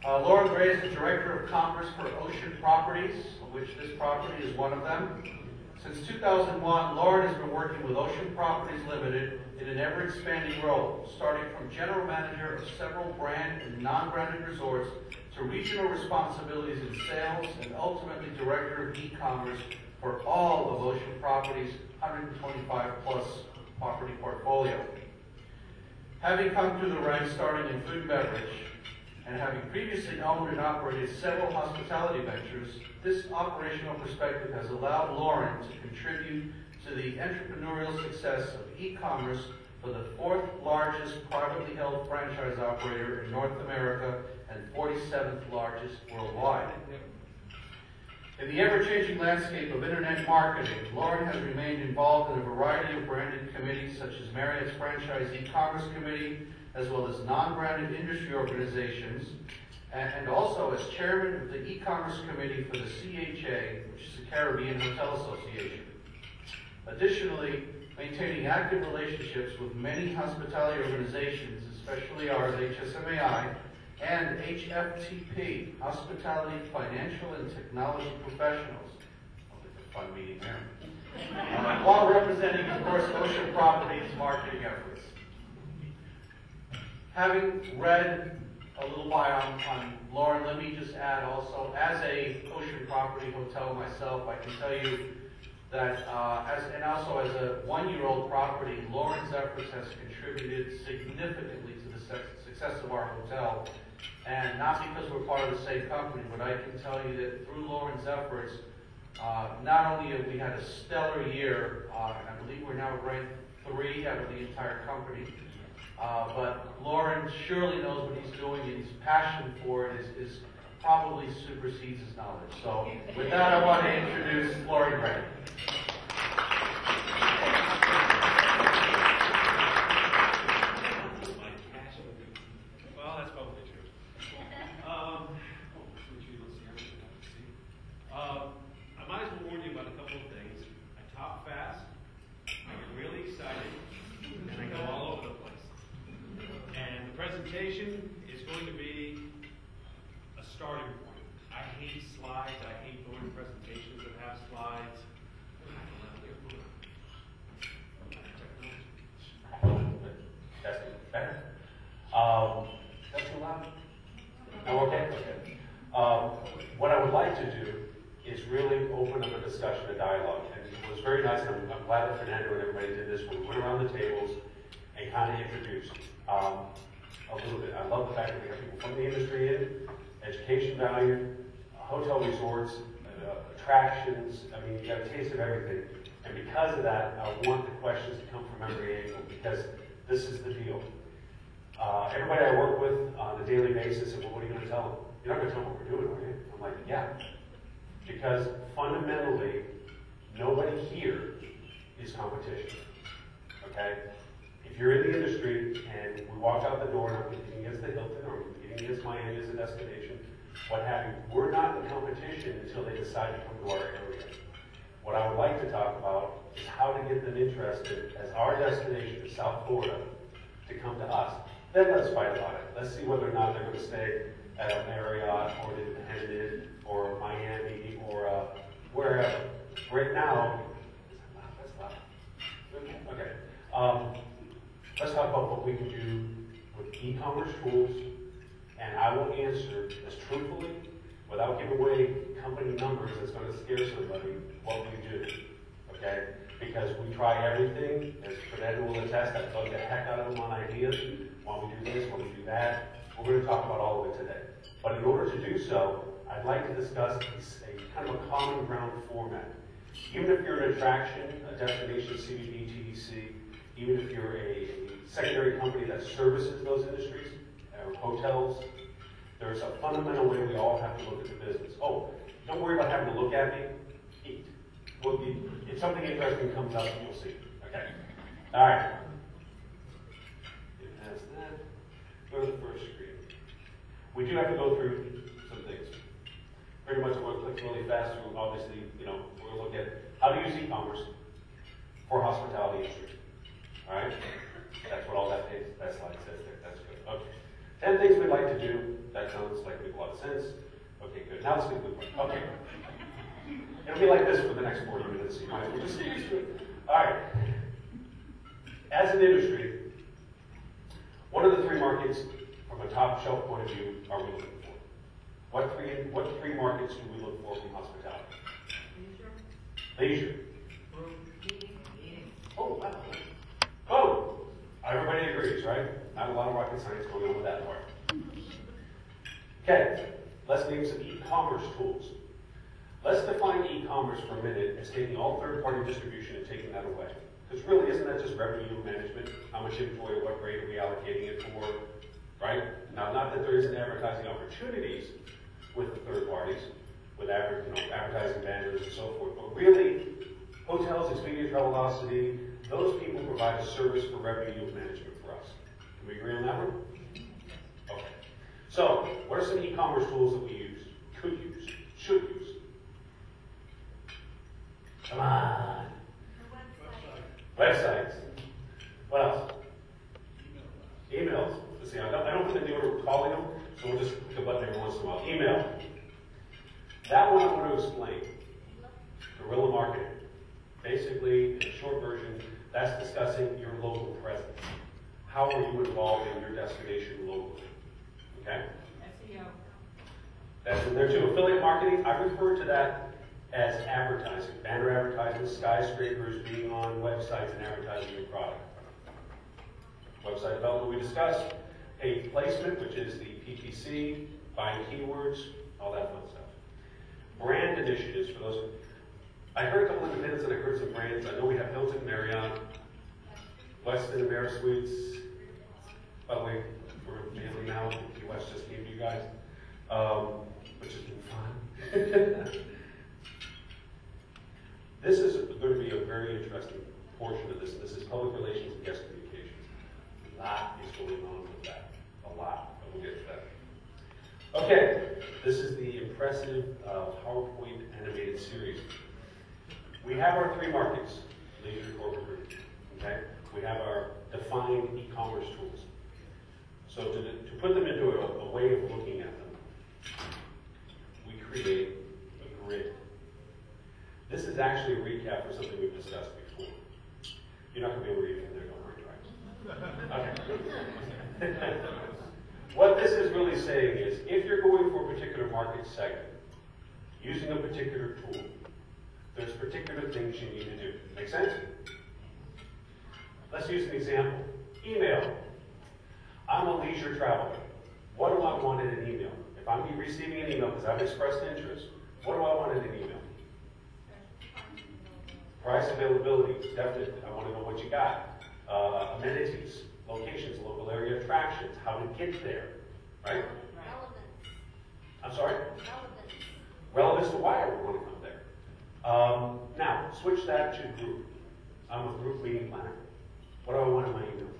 Loren Gray is the Director of Commerce for Ocean Properties, of which this property is one of them. Since 2001, Loren has been working with Ocean Properties Ltd. in an ever-expanding role, starting from General Manager of several brand and non-branded resorts to regional responsibilities in sales and ultimately Director of eCommerce for all of Ocean Properties' 125-plus property portfolio. Having come through the ranks starting in food and beverage, and having previously owned and operated several hospitality ventures, this operational perspective has allowed Loren to contribute to the entrepreneurial success of eCommerce for the fourth largest privately held franchise operator in North America and 47th largest worldwide. In the ever-changing landscape of internet marketing, Loren has remained involved in a variety of branded committees such as Marriott's Franchise E-Commerce Committee, as well as non-branded industry organizations, and also as chairman of the e-commerce committee for the CHA, which is the Caribbean Hotel Association. Additionally, maintaining active relationships with many hospitality organizations, especially ours, HSMAI, and HFTP, Hospitality, Financial, and Technology Professionals. Sounds like a fun meeting there. While representing, of course, Ocean Properties marketing efforts. Having read a little bio on Loren, let me just add also, as a Ocean Property hotel myself, I can tell you that, and also as a one-year-old property, Loren's efforts has contributed significantly to the success of our hotel. And not because we're part of the same company, but I can tell you that through Loren's efforts, not only have we had a stellar year, and I believe we're now ranked 3 out of the entire company, but Loren surely knows what he's doing, and his passion for it is probably supersedes his knowledge. So with that, I want to introduce Loren Gray. I might as well warn you about a couple of things. I talk fast, I get really excited, and I go all over the place. And the presentation is going to be a starting point. I hate slides. I hate going to presentations that have slides. That's better. That's too loud. Oh, okay. What I would like to do is really open up a discussion, a dialogue. And it was very nice, and I'm glad that Fernando and everybody did this. We went around the tables and kind of introduced a little bit. I love the fact that we have people from the industry in, education value, hotel resorts, attractions. I mean, you got a taste of everything. And because of that, I want the questions to come from every angle, because this is the deal. Everybody I work with on a daily basis said, well, what are you going to tell them? You're not going to tell them what we're doing, are you? I'm like, yeah. Because fundamentally, nobody here is competition, okay? If you're in the industry and we walk out the door and I'm competing against the Hilton or I'm competing against Miami as a destination, what have you, we're not in competition until they decide to come to our area. What I would like to talk about is how to get them interested as our destination in South Florida to come to us. Then let's fight about it. Let's see whether or not they're going to stay at a Marriott or the Independent or Miami or wherever. Right now, that's loud. Okay. Let's talk about what we can do with e-commerce tools, and I will answer as truthfully, without giving away company numbers that's going to scare somebody, what we do. Okay? Because we try everything, as Fernando will attest, I bug the heck out of them on ideas. Why we do this, why we do that. We're going to talk about all of it today. But in order to do so, I'd like to discuss a kind of a common ground format. Even if you're an attraction, a destination, CBD, TDC, even if you're a secondary company that services those industries, or hotels, there's a fundamental way we all have to look at the business. Oh, don't worry about having to look at me. Eat. Well, if something interesting comes up, you'll see. Okay. All right. That's that. Go to the first screen. We do have to go through some things. Pretty much I want to click really fast through, obviously, we're going to look at how to use e-commerce for hospitality industry. All right? That's what all that slide says there. That's good. Okay. 10 things we'd like to do. That sounds like we a lot of sense. Okay, good. Now let's get to the point. Okay. It'll be like this for the next 40 minutes. So you might as well just get used to it. All right. As an industry, what are the three markets from a top shelf point of view are we looking for? What three markets do we look for from hospitality? Leisure. Oh, wow. Oh, everybody agrees, right? Not a lot of rocket science going on with that part. Okay, let's name some e-commerce tools. Let's define e-commerce for a minute as taking all third-party distribution and taking that away. Because really, isn't that just revenue management? How much inventory, what rate are we allocating it for, right? Now, not that there isn't advertising opportunities with the third parties, with advertising banners and so forth, but really, hotels, Expedia, Travelocity, those people provide a service for revenue management for us. Can we agree on that one? Okay. So, what are some e-commerce tools that we use, could use, should use? Come on. Websites. What else? Emails. Let's see, I don't put in the order of calling them, so we'll just click a button every once in a while. Email. That one I want to explain. Guerrilla marketing. Basically, in a short version, that's discussing your local presence. How are you involved in your destination locally? Okay? SEO. That's in there too. Affiliate marketing, I refer to that as advertising. Banner advertisements, skyscrapers, being on websites and advertising your product. Website development we discussed. Paid placement, which is the PPC, buying keywords, all that fun stuff. Brand initiatives for those. I heard a couple independents and I heard some brands. I know we have Hilton, Marriott, Westin, AmeriSuites. By the way, we're family now. Key West just came to you guys, which has been fun. This is going to be a very interesting portion of this. This is public relations and guest communications. A lot is going on with that. A lot, but we'll get to that. Okay, this is the impressive PowerPoint animated series. We have our three markets, leisure, corporate, group. Okay? We have our defined e-commerce tools. So to put them into a way of looking at them, we create a grid. This is actually a recap for something we've discussed before. You're not going to be able to read it from there, don't worry, right? Okay. What this is really saying is, if you're going for a particular market segment, using a particular tool, there's particular things you need to do. Make sense? Let's use an example. Email. I'm a leisure traveler. What do I want in an email? If I'm receiving an email because I've expressed interest, what do I want in an email? Price, availability, definitely. I want to know what you got. Amenities, locations, local area attractions, how to get there, right? Relevance. I'm sorry? Relevance. Relevance to why I would want to come there. Now, switch that to group. I'm a group meeting planner. What do I want in my email?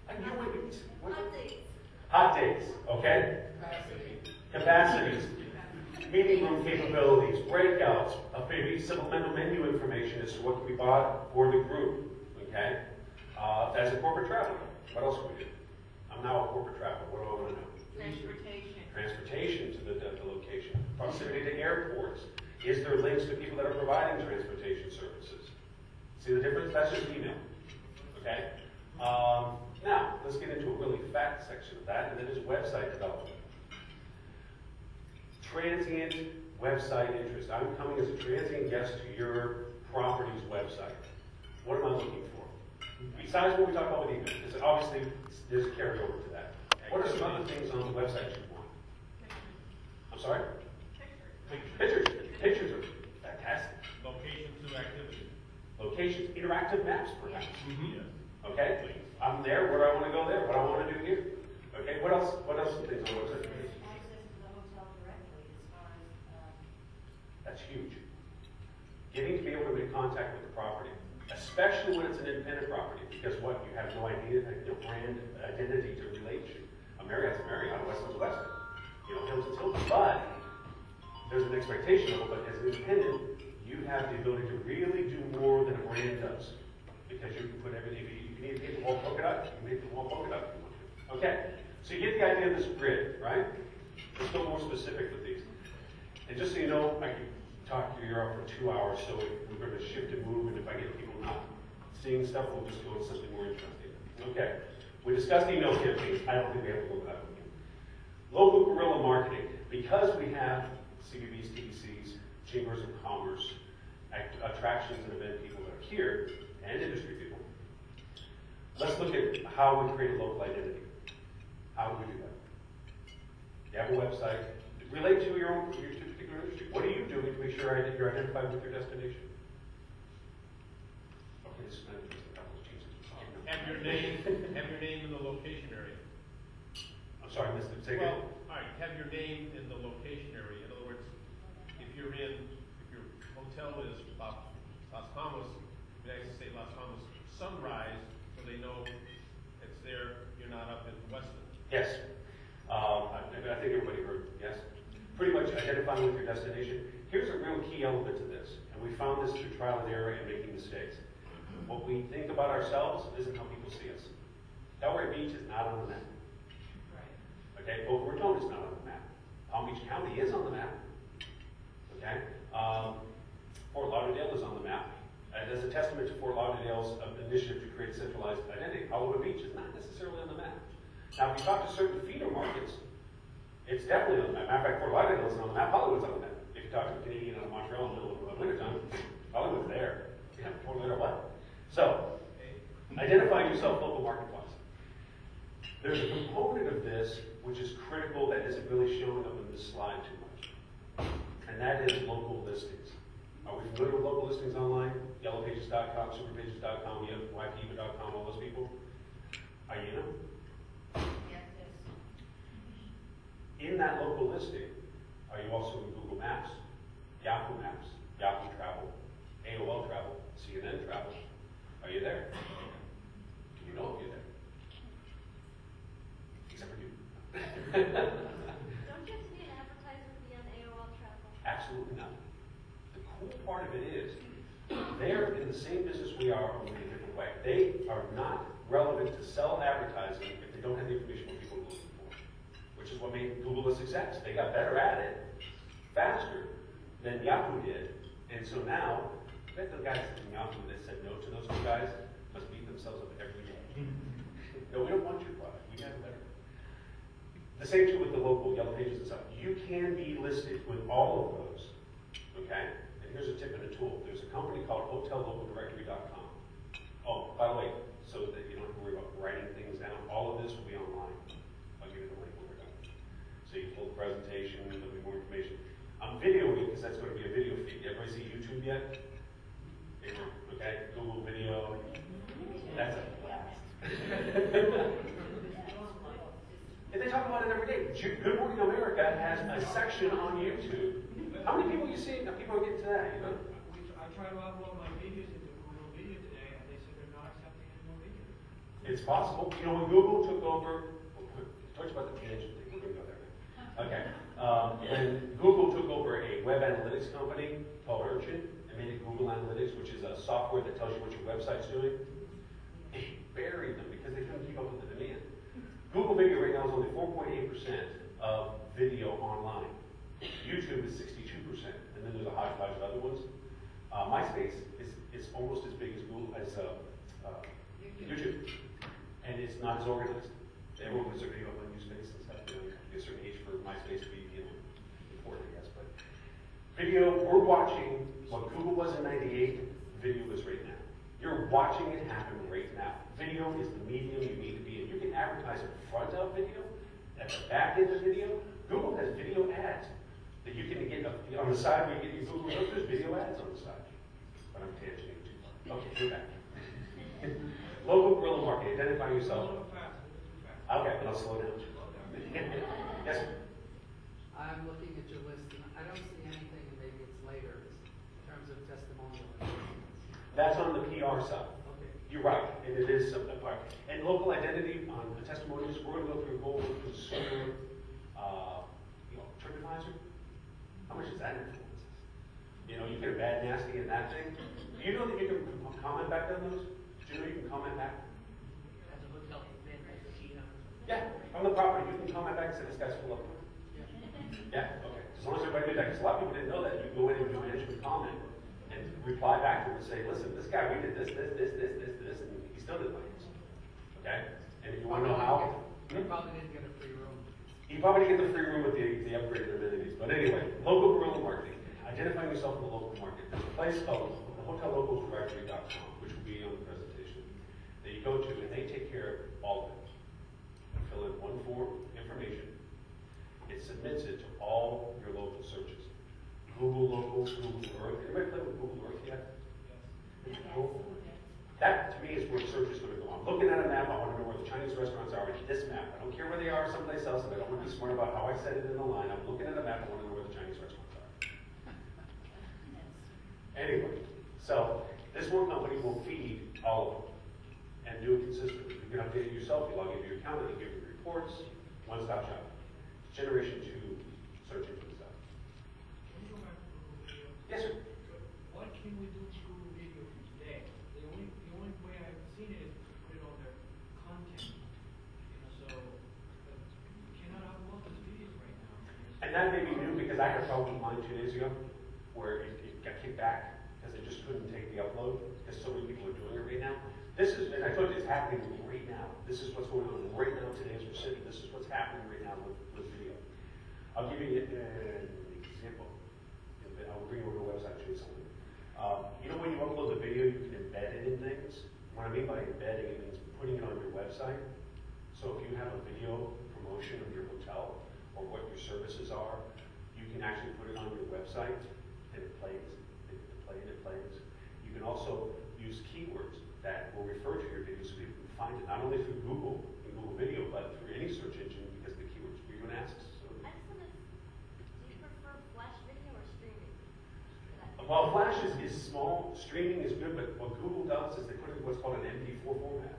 I know it. Hot dates. Hot dates, okay? Capacities. Meeting room capabilities, breakouts, maybe supplemental menu information as to what can be bought for the group, okay? As a corporate traveler, what else can we do? I'm now a corporate traveler, what do I want to know? Transportation. Transportation to the location. Proximity to airports. Is there links to people that are providing transportation services? See the difference? That's just email, okay? Now, let's get into a really fat section of that, and that is website development. Transient website interest. I'm coming as a transient guest to your property's website. What am I looking for? Besides what we talked about with email, because obviously there's a carryover to that. What are some other things on the website you want? I'm sorry? Pictures. Pictures are fantastic. Location to activity. Locations, interactive maps, perhaps. Mm-hmm. Okay? I'm there. Where do I want to go there? What do I want to do here? Okay? What else? What else are things on the website? That's huge. Getting to be able to make contact with the property, especially when it's an independent property, because what, you have no idea, brand identity to relate to. A Marriott's a Marriott, a Westin's a Westin, Hilton's Hilton. But there's an expectation of it, but as an independent, you have the ability to really do more than a brand does. Because you can put everything, if you need to make the wall polka dot, you can make the wall polka dot if you want to. Okay, So you get the idea of this grid, right? Let's go more specific with these. And just so you know, I could talk to you for 2 hours, so we're going to shift and move, and if I get people not seeing stuff, we'll just go to something more interesting. Okay. We discussed email campaigns. I don't think we have to go over that one again. Local guerrilla marketing. Because we have CBBs, TBCs, chambers of commerce, attractions and event people that are here, and industry people, let's look at how we create a local identity. How do we do that? You have a website. Relate to your particular industry. What are you doing to make sure you're identified with your destination? Okay, this is a couple of changes. Have your name in the location area. I'm sorry, I missed it. Say Well, again. all right, have your name in the location area. In other words, if your hotel is Las Palmas, you actually say Las Palmas Sunrise, so they know it's there, you're not up in Weston. Yes. I think everybody heard, yes? Pretty much identifying with your destination. Here's a real key element to this, and we found this through trial and error and making mistakes. What we think about ourselves isn't how people see us. Delray Beach is not on the map. Okay, Boca Raton is not on the map. Palm Beach County is on the map. Okay, Fort Lauderdale is on the map. And as a testament to Fort Lauderdale's initiative to create a centralized identity, Hollywood Beach is not necessarily on the map. Now, if you talk to certain feeder markets, it's definitely on the map. Matter of fact, Fort Lauderdale isn't on the map. Hollywood's on the map. If you talk to a Canadian in Montreal in the middle of wintertime, Hollywood's there. Yeah, Fort Lauderdale what? So, identify yourself local market-wise. There's a component of this which is critical that isn't really showing up in this slide too much, and that is local listings. Are we familiar with local listings online? Yellowpages.com, superpages.com, ypiva.com, all those people? Are you know? In that local listing, are you also in Google Maps, Yahoo Travel, AOL Travel, CNN Travel? Are you there? Do you know if you're there? Except for you. Don't you have to be an advertiser to be on AOL Travel? Absolutely not. The cool part of it is, they're in the same business we are, only in a different way. They are not relevant to sell advertising if they don't have the information what people are looking for, which is what made Google a success. They got better at it, faster than Yahoo did, and so now, I bet the guys from Yahoo that said no to those two guys must beat themselves up every day. No, we don't want your product. We have it better. The same too with the local Yellow Pages and stuff. You can be listed with all of those, okay? And here's a tip and a tool. There's a company called HotelLocalDirectory.com. Oh, by the way, so that you don't have to worry about writing things down, all of this will be online. I'll give you the link when we're done. So you pull the presentation, there'll be more information. I'm videoing because that's going to be a video feed. Everybody see YouTube yet? Okay, Google video. That's it. And they talk about it every day. Good Morning America has a section on YouTube. How many people you see? Now people are getting to that, you know? I tried to upload my videos into Google Video today, and they said they're not accepting any more videos. It's possible. You know, when Google took over, talk about the tangent thing. We're going to go there now. Okay. When Google took over a web analytics company called Ocean and made it Google Analytics, which is a software that tells you what your website's doing, they buried them because they couldn't keep up with the demand. Google Video right now is only 4.8% of video online. YouTube is 62%, and then there's a hodgepodge of other ones. MySpace is almost as big as Google as YouTube, and it's not as organized. Everyone puts their video up on MySpace and stuff. You know, a certain age for MySpace to be important, I guess. But video, we're watching what Google was in '98. Video is right now. You're watching it happen right now. Video is the medium you need to be in. You can advertise in front of video, at the back end of video. Google has video ads that you can get on the side where you get your Google Notes. There's video ads on the side. But I'm tangenting too far. Okay, we're back. Local guerrilla marketing. Identify yourself. Okay, but I'll slow down. Yes, sir. I'm looking at your list, and I don't see anything, and maybe it's later, in terms of testimonial. That's on the PR side. Okay. You're right, and it is a part. And local identity on the testimonials, we're going to go through a whole consumer, TripAdvisor. How much does that influence? You know, you get a bad nasty in that thing. Do you know that you can comment back on those? Do you know you can comment back? As a hotel, Yeah, from the property. comment back and say, this guy's full of it? Yeah, okay. As long as everybody did that, because a lot of people didn't know that. You go in and do an management comment and reply back to them and say, listen, this guy, we did this, and he still didn't like this. Okay? And if you want to know how, You probably didn't get a free room. you probably get the free room with the upgraded amenities. But anyway, local guerrilla marketing. Identifying yourself in the local market. There's a place called the hotellocaldirectory.com, which will be on the presentation, that you go to, and they take care of all of it. You fill in one form, information. It submits it to all your local searches. Google Local, Google Earth. Anybody play with Google Earth yet? Cool. That, to me, is where search is going to go. I'm looking at a map. I want to know where the Chinese restaurants are in this map. I don't care where they are someplace else, and I don't want to be smart about how I said it in the line. I'm looking at a map. I want to know where the Chinese restaurants are. Anyway, so this one company will feed all of them and do it consistently. You can update it yourself. You log into your account, you give you reports, one-stop shop. Generation 2 searching for stuff. Can you go back to Google Video? Yes, sir. What can we do to Google Video today? The only way I've seen it is to put it on their content. So you cannot upload those videos right now. And that may be new because I had a problem with mine 2 days ago where it got kicked back because it just couldn't take the upload because so many people are doing it right now. This is, and I told you, it's happening right now. This is what's going on right now today as we're sitting. This is what's happening right now with video. I'll give you an example. I'll bring you over to the website and show you something. You know when you upload the video, you can embed it in things? What I mean by embedding it means putting it on your website. So if you have a video promotion of your hotel or what your services are, you can actually put it on your website and it plays. It plays and it plays. You can also use keywords that will refer to your video so people can find it, not only through Google and Google Video, but through any search engine because the keywords were even asked. So, I just want to, do you prefer flash video or streaming? well, Flash is small, streaming is good, but what Google does is they put it in what's called an MP4 format.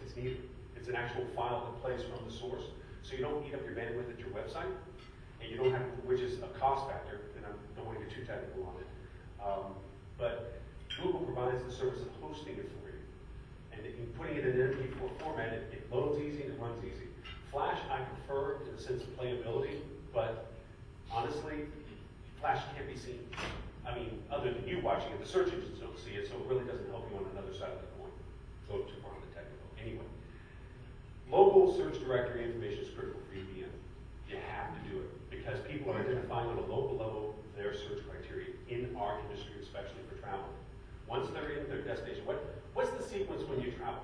It's neat. It's an actual file that plays from the source, so you don't eat up your bandwidth at your website, and you don't have, which is a cost factor, and I don't want to get too technical on it. But Google provides the service of hosting it for you. And in putting it in an MP4 format, it loads easy and it runs easy. Flash, I prefer in the sense of playability, but honestly, Flash can't be seen. I mean, other than you watching it, the search engines don't see it, so it really doesn't help you on another side of the coin. Go too far on the technical. Anyway, local search directory information is critical for VPN. You have to do it because people are identifying on a local level their search criteria in our industry, especially for travel. Once they're in their destination, what's the sequence when you travel?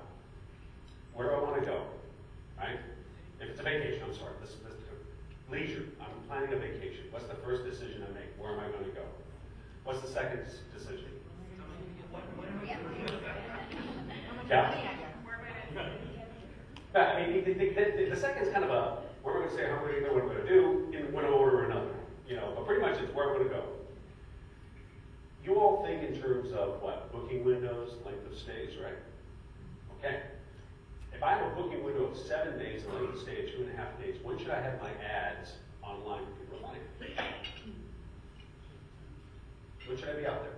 Where do I want to go? Right? If it's a vacation, I'm sorry, this leisure. I'm planning a vacation. What's the first decision I make? Where am I going to go? What's the second decision? Yeah. I mean, the second's kind of a where am I going to stay, how am I going to go, what am I going to do, in one order or another. You know, but pretty much it's where I'm going to go. You all think in terms of what? Booking windows, length of stays, right? Okay. If I have a booking window of 7 days and length of stay of 2.5 days, when should I have my ads online for people to like? When should I be out there?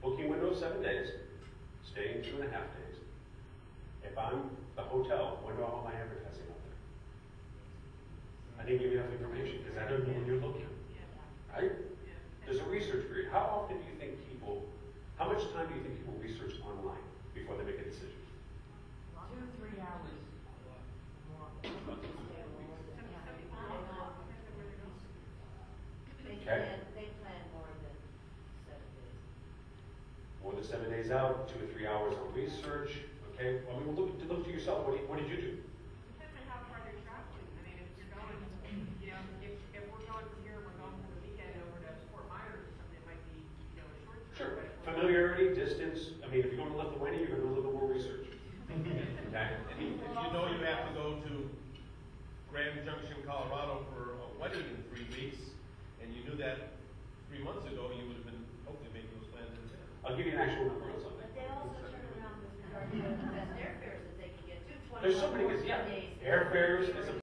Booking window of 7 days, staying 2.5 days. If I'm the hotel, when do I want my advertising out there? I didn't give you enough information because I don't know when you're looking. Right? There's a research period. How often do you think people, how much time do you think people research online before they make a decision? 2-3 hours. Okay. They plan more than 7 days. More than 7 days out, 2 or 3 hours on research. Okay. I mean, look to yourself. What did you do? Depends on how far they're traveling. I mean, if you're going, you know, if we're going from here, we're going for the weekend over to Fort Myers or something, it might be, you know, a short trip. Sure. But if we're Familiarity, distance. I mean, if you're going to Lithuania, you're going to do a little more research. Okay. If you know you have to go to Grand Junction, Colorado for a wedding in 3 weeks, and you knew that 3 months ago, you would have been hopefully making those plans in there. I'll give you an actual number on something. But they also turn around with regard to the best airfares that they can get to. There's so many, 24 yeah. days. Airfares is a